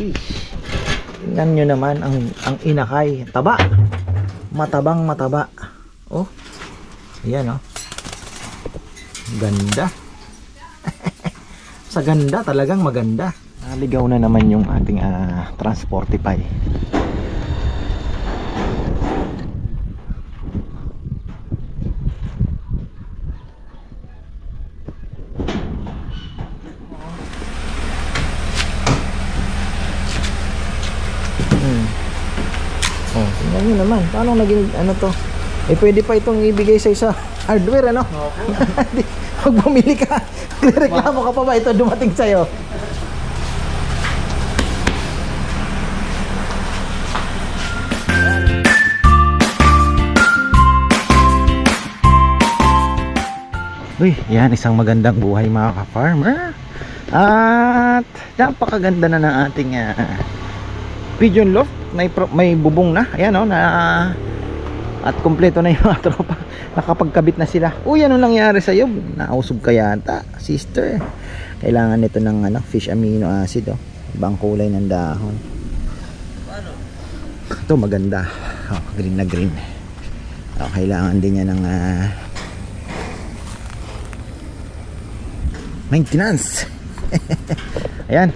Tingnan nyo naman ang inakay. Taba. Matabang mataba. Oh. Ayan oh. Ganda. Sa ganda talagang maganda. Naligaw na naman yung ating Transportify. Oh, tingnan nyo naman. Paano naging ano to? Eh pwede pa itong ibigay sa isa hardware ano? Pag bumili ka, reklamo ka pa ba ito dumating sa'yo? Uy, yan isang magandang buhay mga ka-farmer. At napakaganda na ng ating pigeon loft. May bubong na. Ayan o, at kompleto na yung mga tropa. Nakapagkabit na sila. Uy, ano nangyari sa'yo? Nausog ka yata, sister. Kailangan nito ng fish amino acid. Ibang kulay ng dahon. Ito maganda. Green na green. Kailangan din niya ng maintenance. Ayan.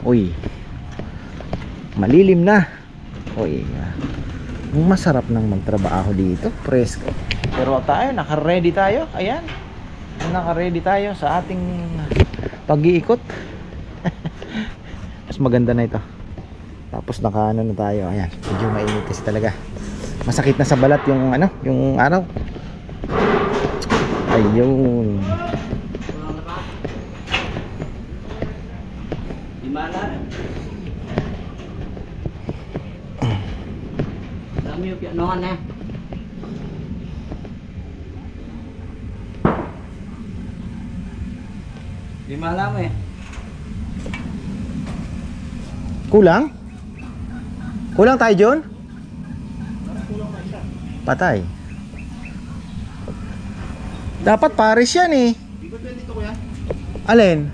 Uy, malilim na. Uy, masarap nang magtrabaho dito, presko. Pero tayo, naka-ready tayo. Ayan, naka-ready tayo sa ating pag-iikot. Mas maganda na ito. Tapos naka-ano na tayo. Ayan, medyo mainit kasi talaga. Masakit na sa balat yung yung araw. Ayun. Non nè. Di malam eh. Kulang? Kulang tayo, John? Patay. Dapat pares yan eh. Alin?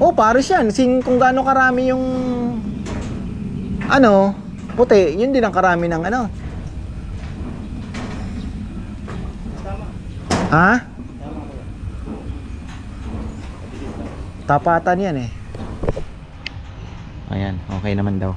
Oh, pares yan. Kung gaano karami yung puti, yun din ang karami ng Ha? Tapatan yan eh. Ayan, okay naman daw.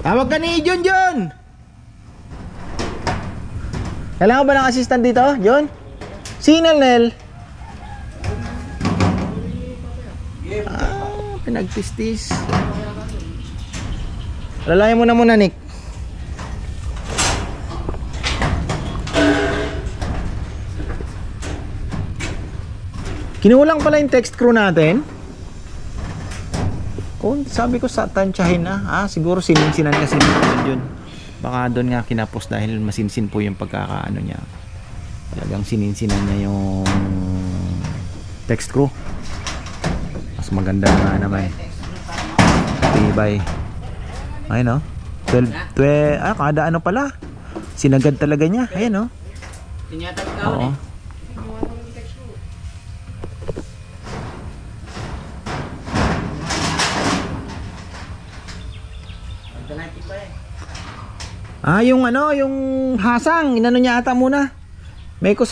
Tawag ka ni John. Kailangan ba ng assistant dito, John? Signal, Nel. Pinagtistis. Lalayan mo na muna, Nick. Kinulang pala yung text crew natin. Sabi ko sa tansyahin na. Siguro sininsinan kasi yun. Baka doon nga kinapos dahil masinsin po yung pagkakaano niya. Talagang sininsinan niya yung text crew. Mas maganda nga naman. Tibay. Ayun o. 12, kada ano pala. Sinagad talaga niya. Ayun o. Tinyatag ka ulit. Yung hasang, inano niya ata muna. Mekos.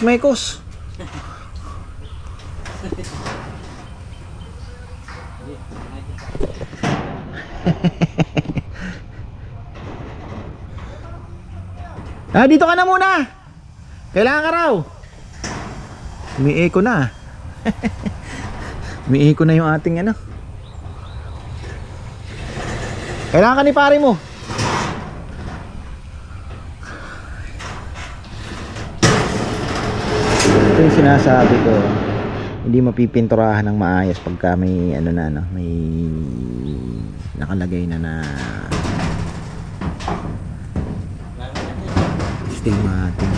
Dito ka na muna. Kailangan ka raw. Umiiko na. Umiiko na yung ating Kailangan ka ni pare mo. Ito yung sinasabi ko, hindi mapipinturahan ng maayos pagka may may nakalagay na stigmatic.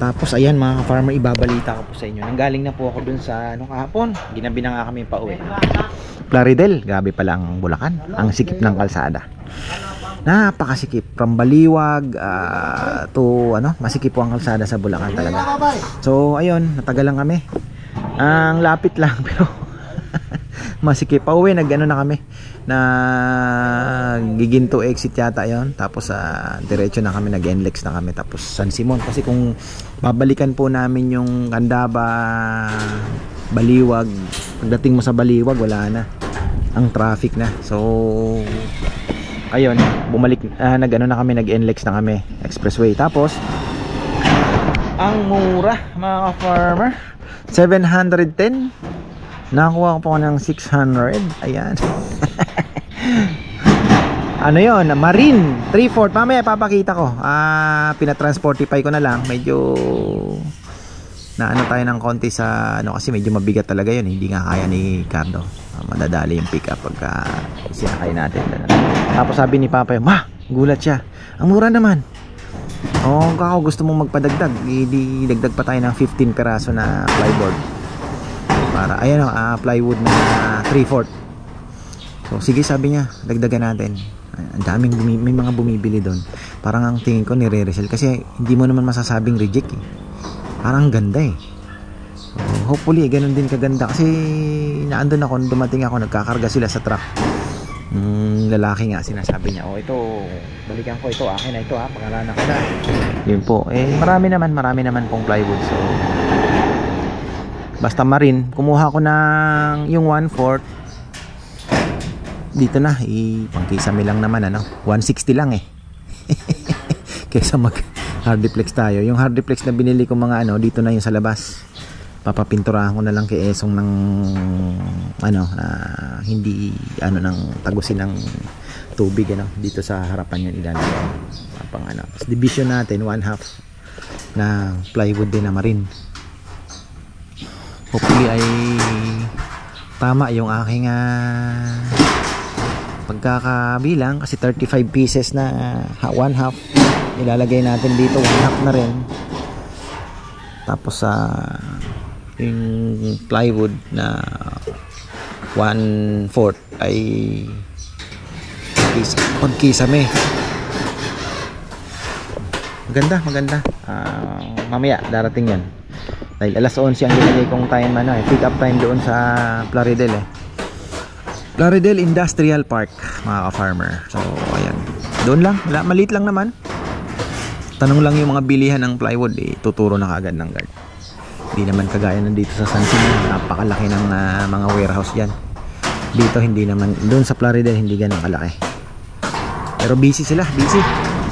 Tapos ayan mga ka-farmer, ibabalita ko po sa inyo. Nanggaling na po ako dun sa kahapon. Ginabi na nga kami pauwi. Plaridel, grabe pala ang Bulacan. Ang sikip ng kalsada. Napakasikip. From Baliwag to masikip po ang kalsada sa Bulacan talaga. So ayun, natagal lang kami. Ang lapit lang pero masikip. Pauwi, na kami. Giginto exit yata yon. Tapos diretso na kami, nag-NLEX na kami. Tapos San Simon. Kasi kung babalikan po namin yung Candaba, Baliwag, pagdating mo sa Baliwag, wala na. Ang traffic na. So ayun, bumalik, na kami, nag-NLEX na kami. Expressway. Tapos ang mura mga farmer, 710. Nakakuha ko po ng 600. Ayan. Ano yon? Marine 3/4. Mamaya papakita ko. Pinatransportify ko na lang. Medyo tayo ng konti sa kasi medyo mabigat talaga yun. Hindi nga kaya ni Cardo. Madadali yung pick up pagka sinakay natin. Tapos sabi ni Papa, "Ma, gulat siya. Ang mura naman." Kako gusto mong magpadagdag, dagdag pa tayo ng 15 peraso na plyboard. Para plywood na 3/4. So sige, sabi niya, dagdagan natin. Ang daming may mga bumibili doon. Parang ang tingin ko nire-resell kasi hindi mo naman masasabing reject eh. Parang ganda eh. So, hopefully ganun din kaganda kasi naandun ako, dumating ako, nagkakarga sila sa truck. Lalaki nga, sinasabi niya, ito, balikan ko, ito akin na, ito pangalanan ko na. Yun po, marami naman pong plywood. So basta Marine, kumuha ko ng yung 1/4. Dito na, pangkisame lang naman 160 lang eh. Kaysa mag hardiplex tayo. Yung hardiplex na binili ko mga dito na yung sa labas. Papapinturahan ko na lang kay Esong ng hindi ng tagusin ng tubig dito sa harapan yun ilalagay. Pang division natin 1/2 na plywood din na Marine. Hopefully ay tama yung aking pagkakabilang kasi 35 pieces na 1/2 ilalagay natin dito, 1/2 na rin. Tapos yung plywood na 1/4 ay pagkisame. Maganda. Mamaya darating yan. Dahil alas 11 ang nilagay kong time pick up time doon sa Plaridel Plaridel Industrial Park mga ka-farmer. So ayan, doon lang, maliit lang naman. Tanong lang yung mga bilihan ng plywood, tuturo na kaagad ng guard. Hindi naman kagaya nandito sa San Simon, napakalaki ng mga warehouse dyan. Dito hindi naman, doon sa Plaridel hindi ganun kalaki. Pero busy sila, busy.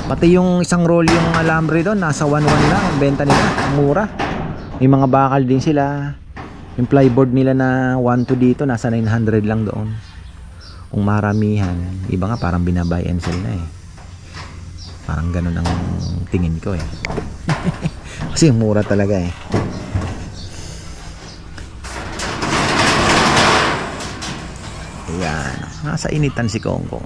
Pati yung isang roll yung alambre doon, nasa 1.1 lang ang benta nila, mura. May mga bakal din sila. Yung plyboard nila na 1-2 dito, nasa 900 lang doon. Kung maramihan, iba nga parang binabay and sell na eh. Parang ganun ang tingin ko eh. Kasi mura talaga eh. Ayan, nasa initan si Kongkong.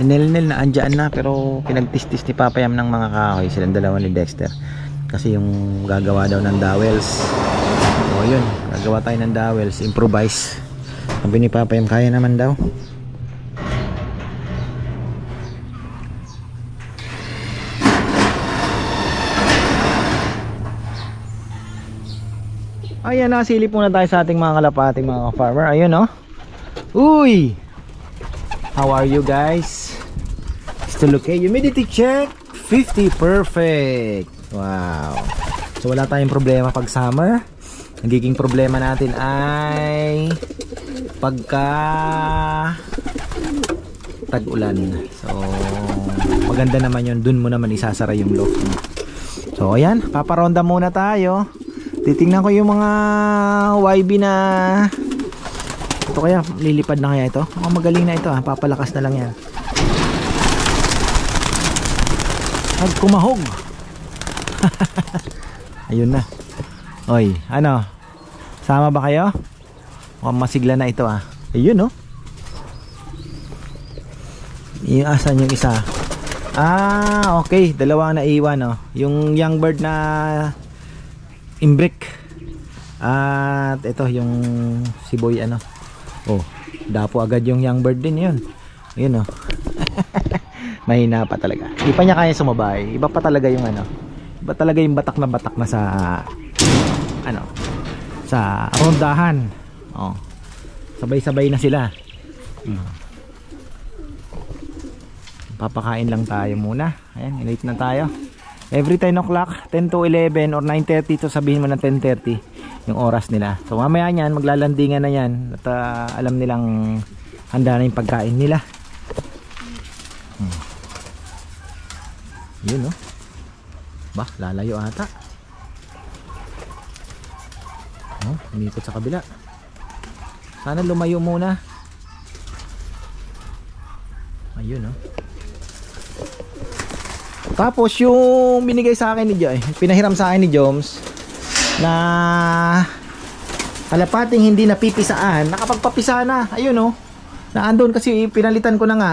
Nil-nil na andyan na, pero pinagtistis ni Papayam ng mga kahoy silang dalawa ni Dexter kasi yung gagawa daw ng dowels. So yun, gagawa tayo ng dowels, improvise. Sabi ni Papayam kaya naman daw. Ayan, nasilip muna tayo sa ating mga kalapating mga farmer. Ayun Uy! How are you guys? Still okay? Humidity check 50, perfect. Wow. So wala tayong problema pag summer. Nagiging problema natin ay pagka tag-ulan. So maganda naman yun. Dun mo naman isasara yung loft mo. So ayan, paparonda muna tayo. Titingnan ko yung mga YB na ito, kaya lilipad na kaya ito. Magaling na ito papalakas na lang yan. Nagkumahog. Ayun na. Oy, sama ba kayo? Mukhang masigla na ito ah. Ayun oh. Yung asan yung isa? Ah, okay. Dalawa na iwan oh. Yung young bird na imbrick. At ito yung siboy ano. Oh, dapo agad yung young bird din yun. Ayun oh. Mahina pa talaga. Hindi pa niya kaya sumabay. Iba pa talaga yung ano. Iba talaga yung batak na sa ano, sa rondahan. Oh. Sabay-sabay na sila. Papakain lang tayo muna. Ayan, late na tayo. Every 10 o'clock, 10 to 11 or 9:30 to sabihin mo ng 10:30 yung oras nila. So mamaya niyan, maglalandingan na yan. At alam nilang handa na yung pagkain nila. Yun oh. Bah, lalayo ata. Oh, umikot sa kabila. Sana lumayo muna. Ayun oh. Tapos yung binigay sa akin ni Joy, pinahiram sa akin ni Joms na kalapating hindi napipisaan, nakapagpapisa na. Ayun oh. Naandun kasi pinalitan ko na nga,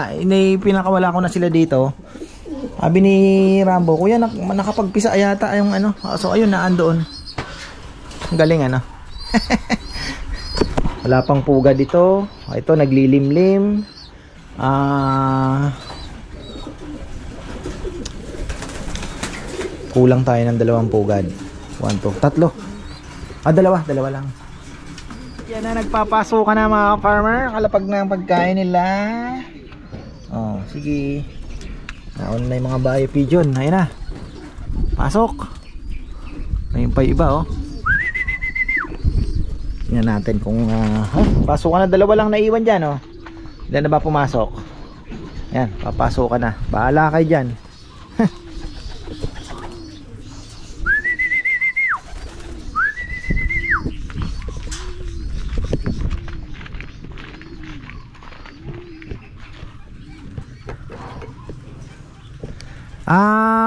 pinakawala ko na sila dito. Sabi ni Rambo, kuya nakapagpisa yata yung ano. So ayun, naandoon. Ang galing ano. Wala pang puga dito. Ito naglilimlim. Kulang tayo ng 2 pugad. 1, 2, 3. Dalawa lang. Yan na, nagpapasukan na mga farmer. Kalapag na ang pagkain nila. Oh, sige. Naon na yung mga bayo pigeon. Ayun na. Pasok. Ayun pa iba oh. Tingnan natin kung pasok ka na. 2 lang naiwan dyan oh. Ilan na ba pumasok? Yan, papasok ka na. Bahala kayo dyan.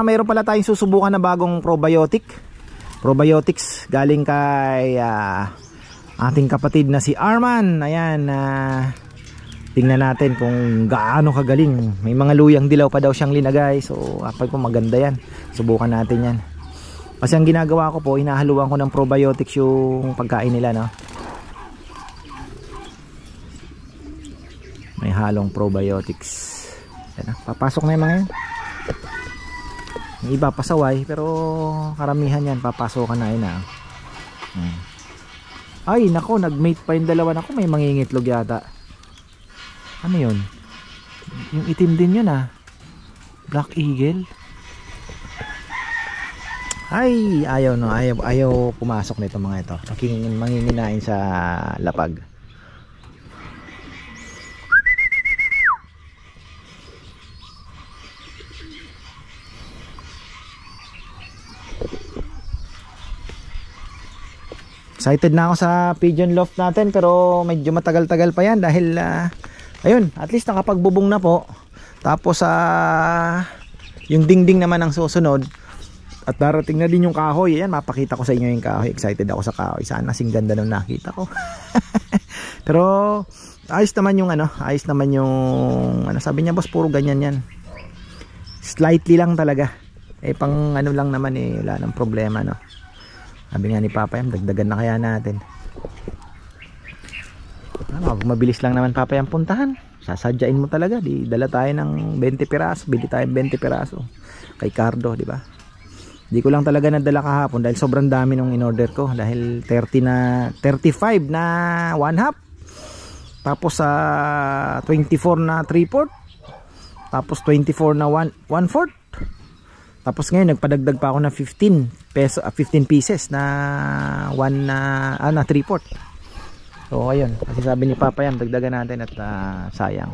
Mayroon pala tayong susubukan na bagong probiotics galing kay ating kapatid na si Arman. Ayan, tingnan natin kung gaano kagaling. May mga luyang dilaw pa daw siyang linagay. So apay ko maganda yan. Subukan natin yan. Kasi ang ginagawa ko po, hinahaluan ko ng probiotics yung pagkain nila no. May halong probiotics. Yan, papasok na yung mga yan. Yung iba pasaway, pero karamihan yan papasokan na yun ah. Ay nako, nagmate pa yung dalawa. Nako, may mangingitlog yata. Ano yun? Yung itim din yun ah. Black Eagle. Ay, ayaw no, ayaw pumasok nito mga ito. Manginginain sa lapag. Excited na ako sa pigeon loft natin, pero medyo matagal-tagal pa yan dahil ayun, at least nakapagbubong na po. Tapos yung dingding naman ang susunod. At darating na din yung kahoy. Ayan, mapakita ko sa inyo yung kahoy. Excited ako sa kahoy. Sana sing ganda nung nakita ko. Pero ayos naman yung ayos naman yung sabi niya boss, puro ganyan yan. Slightly lang talaga. Pang lang naman wala nang problema no. Sabi nga ni Papayam, dagdagan na kaya natin. Mabilis lang naman Papayam puntahan. Sasadyain mo talaga. Dala tayo ng 20 piraso. Bili tayo 20 piraso. Kay Cardo, di ba? Di ko lang talaga nadala kahapon dahil sobrang dami nung in-order ko. Dahil 35 na 1/2. Tapos 24 na 3/4. Tapos 24 na 1/4. Tapos ngayon nagpadagdag pa ako ng 15 pieces na 3/4. So ayun, kasi sabi ni Papa yan, dagdagan natin at sayang.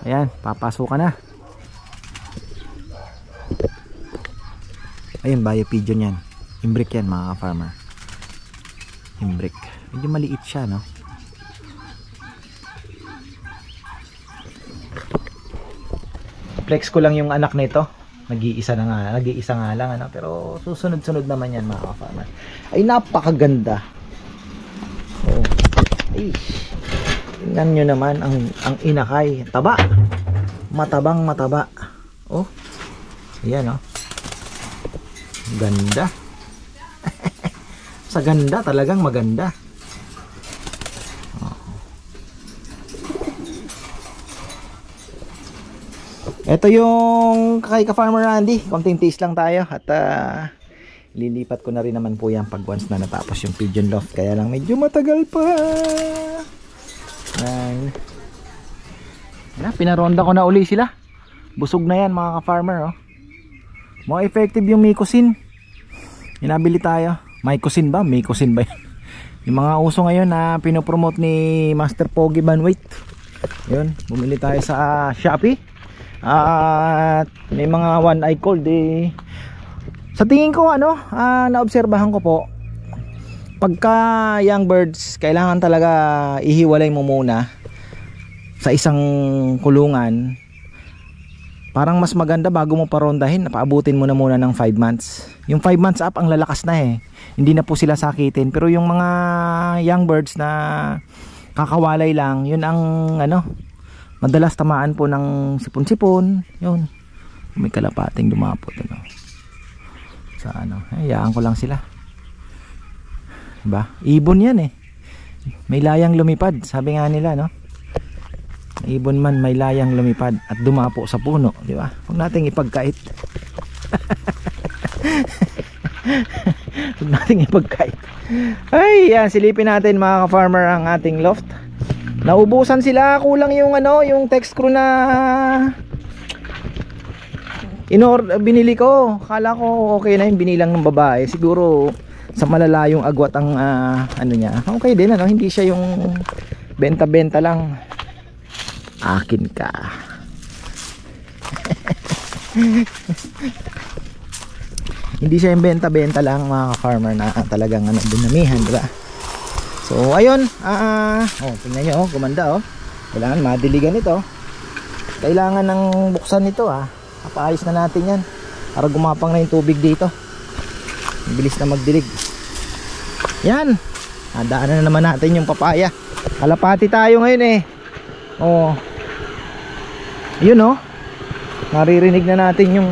Ayan, papasok ka na. Ayun, bayo pigeon yan. Imbrick yan mga farmer. Imbrick. Medyo maliit siya no. Flex ko lang yung anak nito. Nag-iisa nga lang pero susunod-sunod naman yan mga farmer. Ay napakaganda. Ay, tingnan nyo naman ang inakay. Taba. Matabang mataba. Oh. Ayan oh. Ganda. Sa ganda talagang maganda. Ito yung kay ka-Farmer Randy. Konting tiis lang tayo at lilipat ko na rin naman po yan pag once na natapos yung pigeon loft. Kaya lang medyo matagal pa. Pinaronda ko na uli sila. Busog na yan mga ka-farmer oh. More effective yung Mycosin. Inabili tayo. Mycosin ba? Mycosin ba yan? Yung mga uso ngayon na pinopromote ni Master Pogi Banwait. Yun, bumili tayo sa Shopee. At may mga one eye cold eh. Sa tingin ko naobserbahan ko po, pagka young birds kailangan talaga ihiwalay mo muna sa isang kulungan. Parang mas maganda bago mo parondahin, napaabutin mo na muna ng 5 months. Yung 5 months up ang lalakas na eh. Hindi na po sila sakitin. Pero yung mga young birds na kakawalay lang, yun ang madalas tamaan po ng sipon-sipon. Yun. May kalapating dumapot sa hayaan ko lang sila. Diba? Ibon yan eh. May layang lumipad, sabi nga nila ibon man may layang lumipad at dumapo sa puno, di ba? Huwag nating ipagkait. Huwag nating ipagkait. Ay, yan, silipin natin mga ka-farmer ang ating loft. Naubusan sila, kulang yung yung text crew na binili ko. Kala ko okay na yung binilang ng babae. Siguro sa malalayong agwat ang niya. Okay din hindi siya yung benta-benta lang. Akin ka. Hindi siya yung benta-benta lang mga farmer na talagang dinamihan, diba? So ayun, tingnan nyo gumanda kailangan madiligan ito. Kailangan ng buksan nito papaayos na natin yan para gumapang na yung tubig dito. Bilis na magdilig. Yan, daanan na naman natin yung papaya. Kalapati tayo ngayon eh. Yun naririnig na natin yung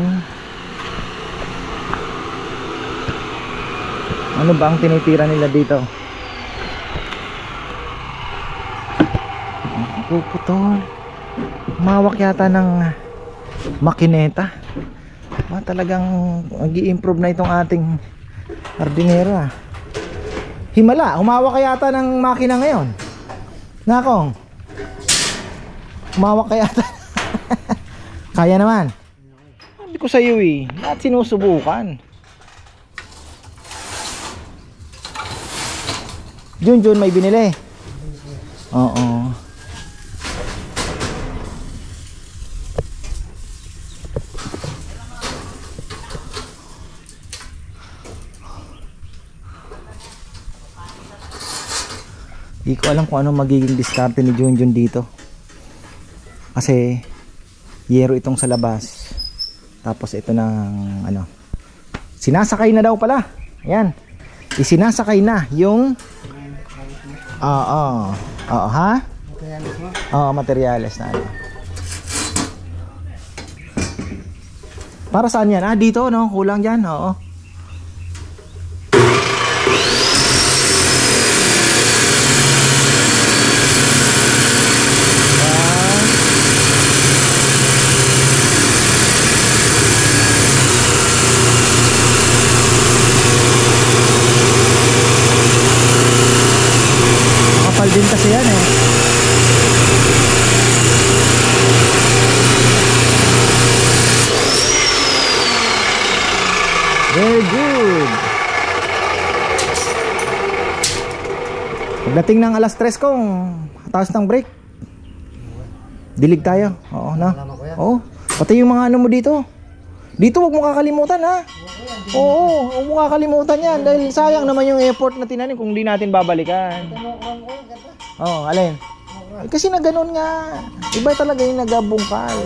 ano ba ang tinitira nila dito. Puputol. Mawak yata ng makineta. Talagang nag-i-improve na itong ating hardinero Himala, humawak yata ng makina ngayon. Nakong humawak yata. Kaya naman. Sabi ko sa iyo lahat sinusubukan. Jun may binili. Oo. Di ko alam kung ano magiging diskarte ni Junjun dito. Kasi yero itong sa labas. Tapos ito ng sinasakay na daw pala. Ayan. Isinasakay na yung materyales na Para saan yan? Dito kulang dyan. Oo. Din kasi yan Very good. Pagdating ng alas 3 kong taas ng break, dilig tayo. Oo. Pati yung mga mo dito. Dito huwag mo kakalimutan Oo, huwag mo kakalimutan yan. Dahil sayang naman yung effort na tinanim kung di natin babalikan. Alin? Kasi na ganun nga. Iba talaga yung nagabungkal.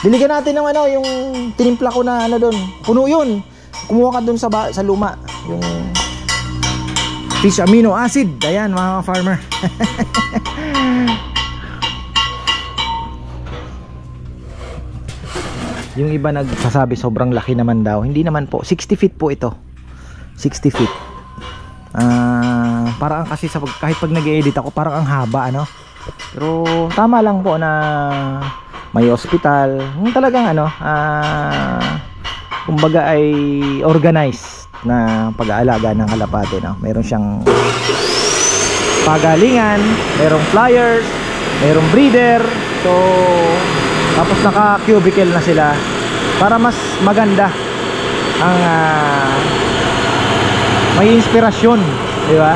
Diligan natin ng yung tinimpla ko na doon. Puno yun. Kumuha ka doon sa luma. Yung fish amino acid. Ayan mga farmer. Yung iba nagsasabi sobrang laki naman daw. Hindi naman po, 60 feet po ito. 60 feet. Parang kasi kahit pag nag-edit ako parang ang haba ano. Pero tama lang po na may hospital. Yung talagang ano, kumbaga ay organized na pag-aalaga ng kalapate no. Meron siyang pagalingan, merong flyers, merong breeder. So tapos naka-cubicle na sila para mas maganda ang may inspirasyon, di ba?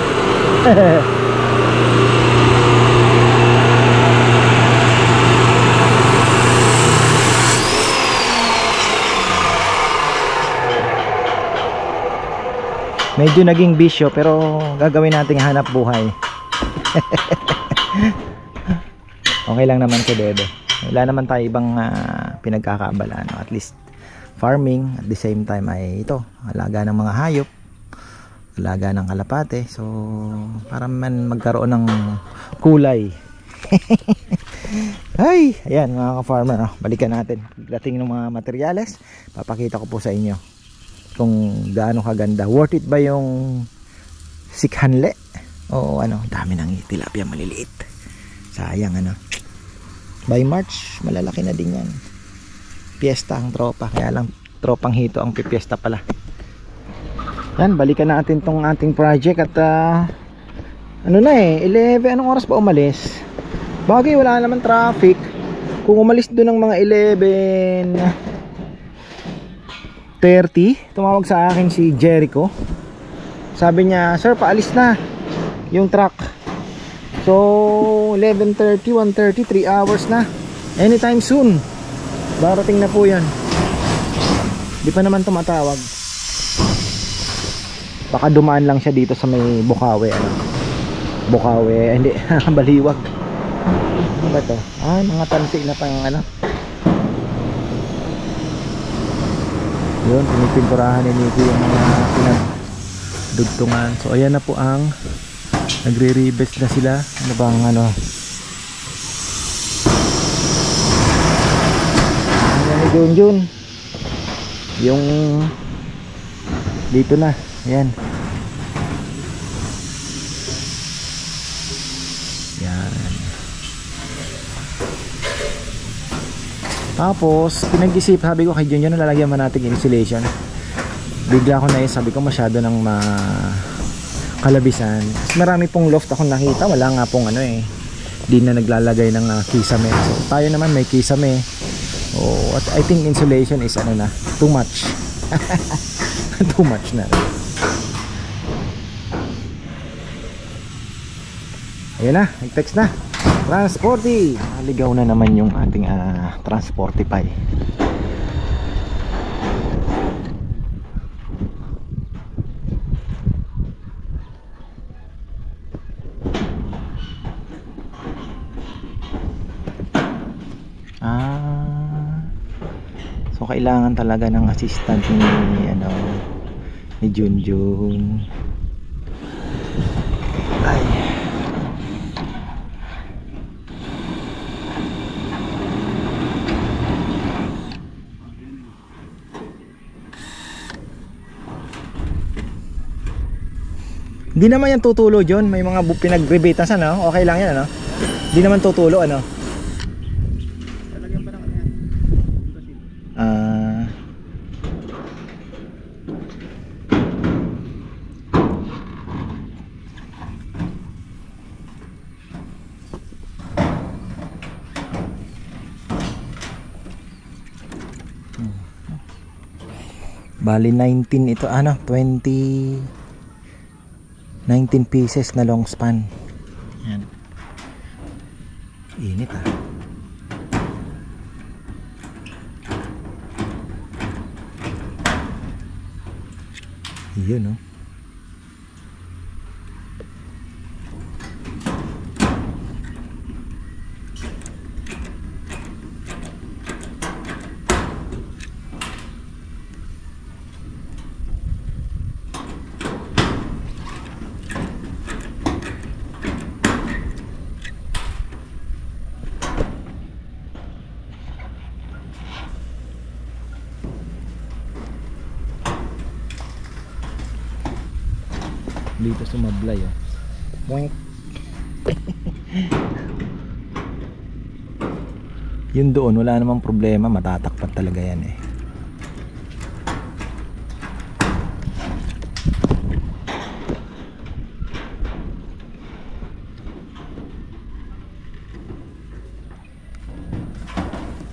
Medyo naging bisyo pero gagawin nating hanap buhay. Okay lang naman si Bebe. Wala naman tayo ibang pinagkakaabala no? At least farming at the same time ay ito, alaga ng mga hayop, alaga ng kalapate. So para man magkaroon ng kulay. Ay, ayan mga ka-farmer no? Balikan natin pagdating ng mga materyales. Papakita ko po sa inyo kung gaano kaganda. Worth it ba yung sikhanle? O ano, dami ng tilapia maliliit. Sayang ano. By March, malalaki na din yan. Piyesta ang tropa. Kaya lang tropang hito ang pipiesta pala. Yan, balikan natin tong ating project. At ano na 11. Anong oras pa umalis? Bagay wala naman traffic. Kung umalis doon ng mga 11:30, tumawag sa akin si Jericho. Sabi niya, sir paalis na yung truck. So 11:30, 1:30, 3 hours na. Anytime soon darating na po yan. Di pa naman tumatawag. Baka dumaan lang siya dito sa may Bukawi ano? Bukawi, hindi, Baliwag. Ano ba to? Mga tansi na pang ano. Yun, pinipinturahan ni Nicky yung mga pinagdugtungan. So ayan na po ang nagre-rebest na sila. Ano bang ano? Ayan ni Junjun. Yung dito na. Ayan. Yan. Tapos pinag-isip, sabi ko kay Junjun na lalagyan man natin insulation. Bigla ko na sabi ko masyado ng kalabisan. Marami pong loft akong nakita, wala nga pong ano di na naglalagay ng kisame. So tayo naman may kisame. Oh, at I think insulation is ano na, too much. Too much na. Ayun na, nag-text na. Transporty. Naligaw na naman yung ating Transportify. So kailangan talaga ng assistant ni Junjun. Ay. Hindi naman yan tutulo, John. May mga pinag-rebatas ano. Okay lang yan ano. Hindi naman tutulo ano. Bali 19 ito 19 pieces na long span. Yan. Init Yun dito sumablay oh. Boink. Yun doon wala namang problema, matatakpan talaga yan eh.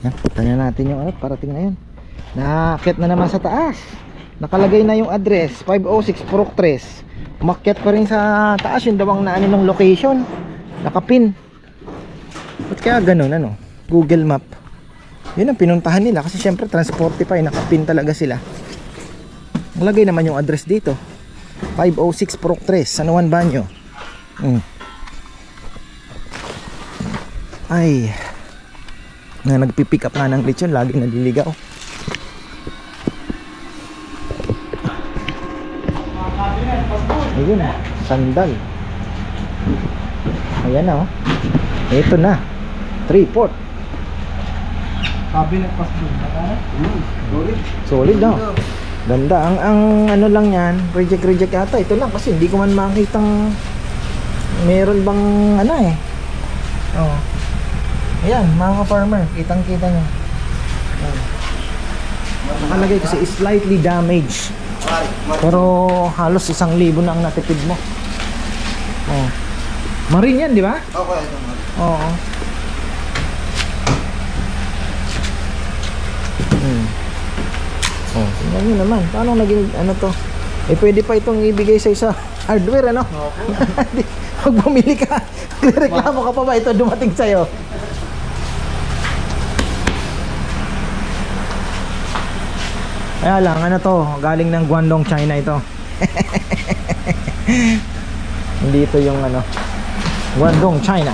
Yan, tingnan natin yung ano, parating na yun. Nakakit na naman sa taas. Nakalagay na yung address 506 Purok 3. Umakyat pa rin sa taas yung dawang na ano ng location. Nakapin. Ba't kaya ganun ano? Google Map. Yun ang pinuntahan nila kasi syempre Transportify, nakapin talaga sila. Nakalagay naman yung address dito 506 Purok 3, San Juan Banyo. Ay, na nagpipick up na ng lechon, lagi naliligaw. Ayun, sandal. Ayan na oh. Ito na 3/4 Cabinet passport. Solid. solid no? Ganda. Ang ano lang yan, reject ata. Ito lang kasi hindi ko man makitang meron bang ano eh. Oh. Ayan mga farmer, kitang kita nyo. Nakalagay kasi slightly damaged, pero halos 1,000 na ang natipid mo. Oh. Marine yan, di ba? Okay, ito mo. Oo. Oh, tingnan nyo naman. Paano naging ano to? Eh pwede pa itong ibigay sa isa hardware ano? Pag bumili ka, reklamo ka pa ba ito dumating sa'yo? Kaya lang, ano to? Galing ng Guangdong, China ito. Hindi ito yung ano, Guangdong, China.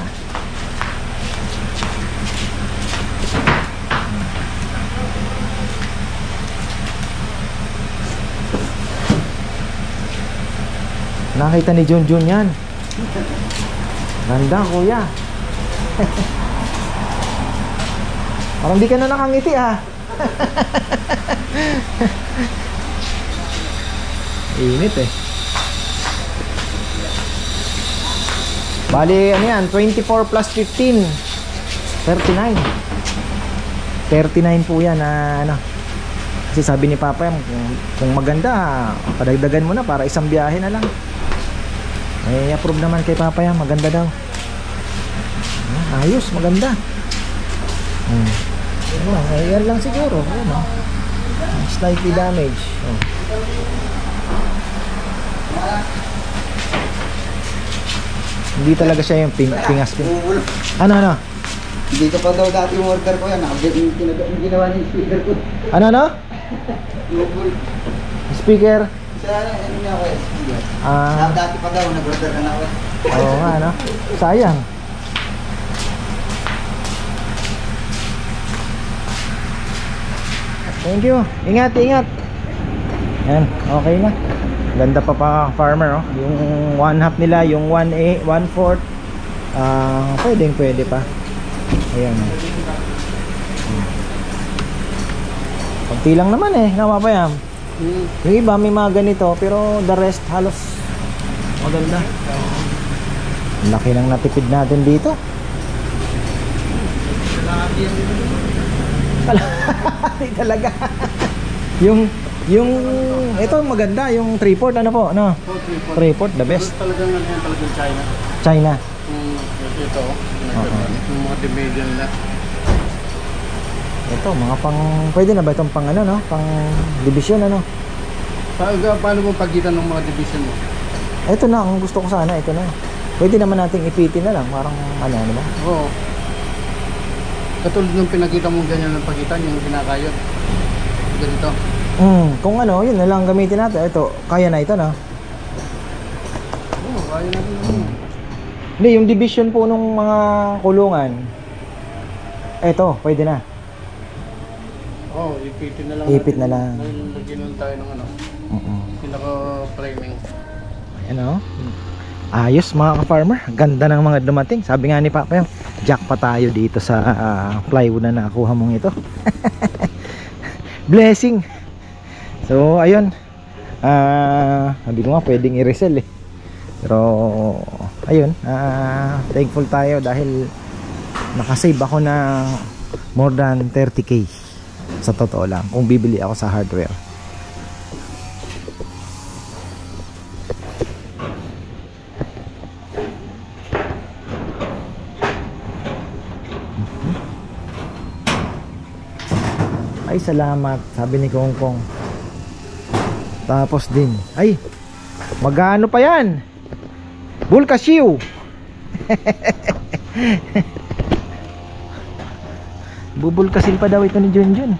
Nakita ni Junjun yan. Ganda kuya. Parang di ka na nakangiti ah. Init eh. Bali ano yan, 24 plus 15 39 39 po yan na ano. Kasi sabi ni Papa kung maganda, padagdagan mo na para isang biyahe na lang. Ay approve naman kay Papa yan, maganda daw. Ayos, maganda. Ayan lang siguro, ano? Slightly damaged. Hindi talaga siya yung pingas. Ano? Dito pa daw dati yung order ko yan. Yung ginawa niya yung speaker ko. Ano? Speaker? Sa ano niya ako eh. Ah. Dati pa daw nag-order ka na ako eh. Oo nga, no? Sayang. Thank you. Ingat. Yan, okay na. Ganda pa farmer, oh. Yung 1/2 nila, yung 1/4. Pwede pa. Ayan. Kunti lang naman eh, napapayam. Yung iba may mga ganito, pero the rest halos maganda. Laki ng natipid natin dito. Talaga. yung ito maganda, yung 3/4 ano po, no? 3/4 the best. Talagang China. China. Ito, yung mga dimension na. Ito mga pwede na ba itong pang ano, no? Pang division ano? Paano mo pagitan ng mga division mo? Ito na, ang gusto ko sana, ito na. Pwede naman nating ipitin na lang, parang ano ba? Oo. Katulad ng pinakita mo ganyan ng pagitan, yung kinakayot. Ganito. Kung ano, yun na lang gamitin natin. Ito, kaya na ito, no? Oo, kaya natin naman. Hindi, yung division po nung mga kulungan. Ito, pwede na. Oo, ipitin na lang. Ipit na lang. Nagkinon tayo ng ano. Pinaka-framing. Ano? Ayos mga ka-farmer. Ganda ng mga dumating. Sabi nga ni Papa, jack pa tayo dito sa plywood na nakuha mong ito. Blessing. So ayun, sabi ko nga pwedeng i-resell eh. Pero ayun, thankful tayo dahil nakasave ako ng more than 30k sa totoo lang kung bibili ako sa hardware. Ay salamat, sabi ni Kong Kong. Tapos din, ay magano pa yan, Bulkashiw. Bubulkasil pa daw ito ni Junjun.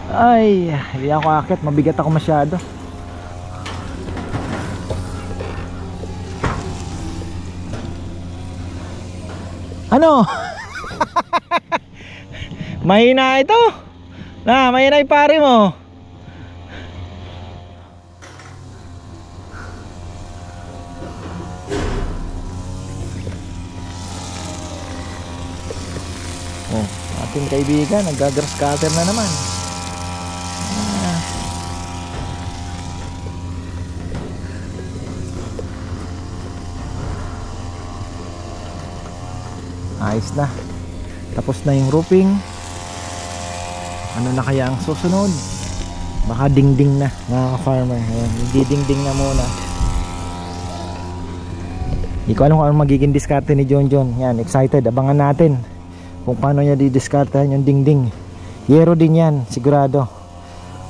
Ay, hindi ako akit, mabigat ako masyado. Ano? Mahina ito. Mahina yung pare mo. Oh, ating kaibigan, nag-grass cutter na naman. Ayos na. Tapos na yung roofing. Ano na kaya ang susunod? Baka dingding na, mga farmer. Didingding na muna. Hindi ko alam kung ano magiging diskarte ni John John. Yan, excited. Abangan natin kung paano niya didiskartehan yung dingding. Yero din yan, sigurado.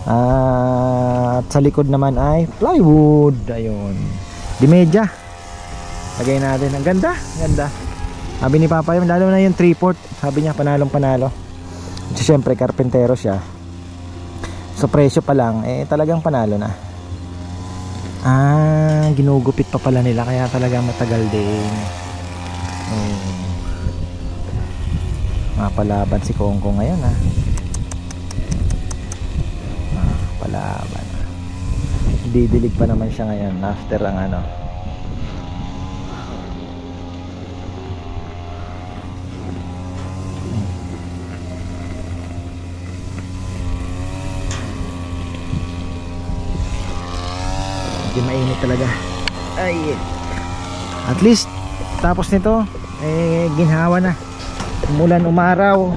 At sa likod naman ay plywood. Ayun, di medya. Lagay natin. Ang ganda, ganda. Sabi ni Papa yun, lalo na yung 3/4. Sabi niya panalong panalo. Kasi syempre karpentero siya. So presyo pa lang, talagang panalo na. Ginugupit pa pala nila, kaya talagang matagal din. Mapalaban si Kongkong ngayon Palaban. Didilig pa naman siya ngayon after ang ano. Hindi mainit talaga. Ay, at least tapos nito ginhawa na. Umulan umaraw,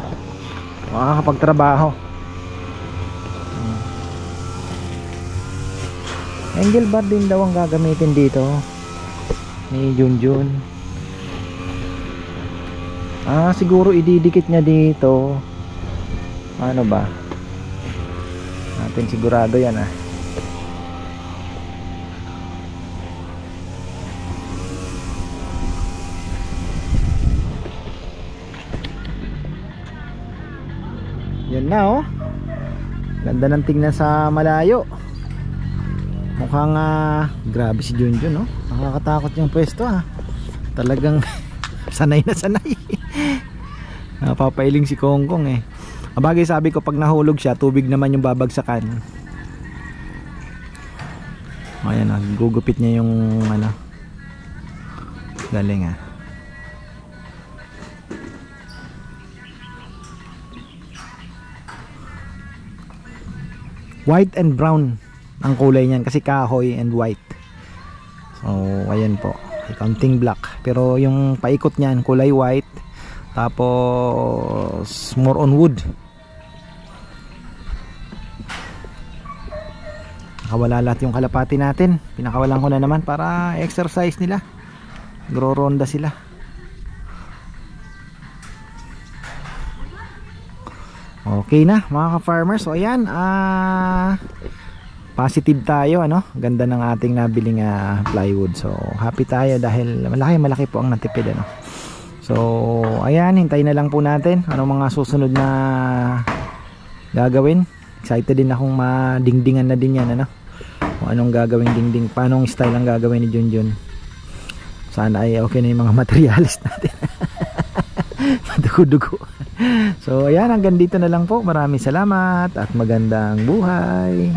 makakapagtrabaho. Angle bar din daw ang gagamitin dito ni Junjun. Siguro ididikit niya dito. Ano ba? Natin sigurado yan Yan na ganda ng tingnan sa malayo. Mukhang grabe si Junjun nakakatakot yung pwesto talagang sanay na sanay. Napapailing si Kongkong Abagay sabi ko pag nahulog siya tubig naman yung babagsakan. Ayan gugupit niya yung galing white and brown ang kulay niyan kasi kahoy and white. So ayan po, counting black. Pero yung paikot niyan kulay white, tapos more on wood. Nakawala lahat yung kalapati natin. Pinakawalan ko na naman para exercise nila. Groronda sila. Okay na mga ka-farmers. So ayan, positive tayo ganda ng ating nabiling plywood. So happy tayo dahil malaki po ang natipid So ayan, hintayin na lang po natin anong mga susunod na gagawin. Excited din akong madingdingan na din yan kung anong gagawin dingding, paano ang style ang gagawin ni Junjun. Sana ay okay na yung mga materialis natin. Madugo-dugo. So ayan, hanggang dito na lang po. Maraming salamat at magandang buhay.